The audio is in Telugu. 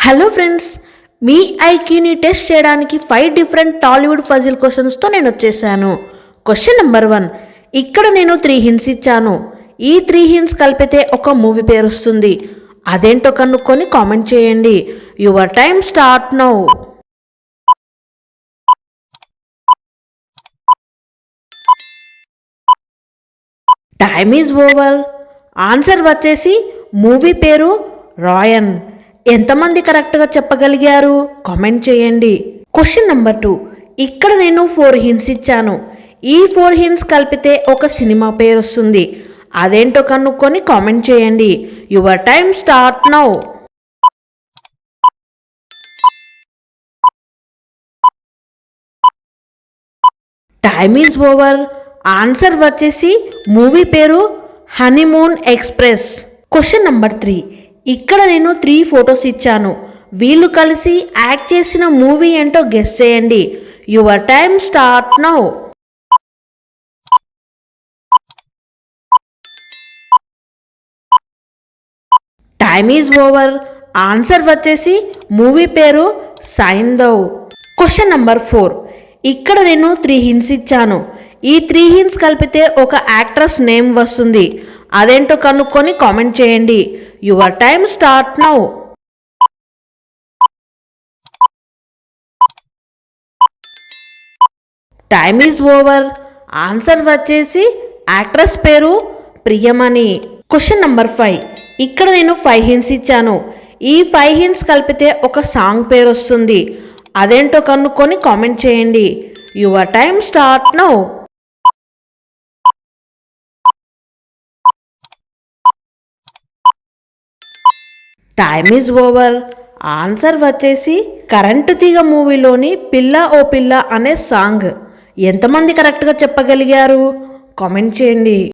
హలో ఫ్రెండ్స్, మీ ఐక్యూని టెస్ట్ చేయడానికి 5 డిఫరెంట్ టాలీవుడ్ ఫజిల్ క్వశ్చన్స్తో నేను వచ్చేసాను. Question number 1. ఇక్కడ నేను 3 హింట్స్ ఇచ్చాను. ఈ 3 హింట్స్ కలిపితే ఒక మూవీ పేరు వస్తుంది. అదేంటో కనుక్కొని కామెంట్ చేయండి. Your time start now. Time is over. Answer వచ్చేసి మూవీ పేరు రాయన్. ఎంతమంది కరెక్ట్గా చెప్పగలిగారు కామెంట్ చేయండి. Question number 2. ఇక్కడ నేను 4 హింట్స్ ఇచ్చాను. ఈ 4 హింట్స్ కలిపితే ఒక సినిమా పేరు వస్తుంది. అదేంటో కనుక్కొని కామెంట్ చేయండి. Your time start now. Time is over. Answer వచ్చేసి మూవీ పేరు హనీమూన్ ఎక్స్ప్రెస్. Question number 3. ఇక్కడ నేను 3 ఫొటోస్ ఇచ్చాను. వీళ్ళు కలిసి యాక్ట్ చేసిన మూవీ ఏంటో గెస్ చేయండి. Your time start now. Time is over. Answer వచ్చేసి మూవీ పేరు సైంధవ్. Question number 4. ఇక్కడ నేను 3 హింట్స్ ఇచ్చాను. ఈ 3 హింట్స్ కలిపితే ఒక యాక్ట్రెస్ నేమ్ వస్తుంది. అదేంటో కనుక్కొని కామెంట్ చేయండి. Your time start now. Time is over. Answer వచ్చేసి యాక్ట్రెస్ పేరు ప్రియమణి. Question number 5. ఇక్కడ నేను 5 హింట్స్ ఇచ్చాను. ఈ 5 హింట్స్ కలిపితే ఒక సాంగ్ పేరు వస్తుంది. అదేంటో కనుక్కొని కామెంట్ చేయండి. Your time start now. Time is over. Answer వచ్చేసి కరెంటు తీగ మూవీలోని పిల్ల ఓ పిల్ల అనే సాంగ్. ఎంతమంది కరెక్ట్గా చెప్పగలిగారు కామెంట్ చేయండి.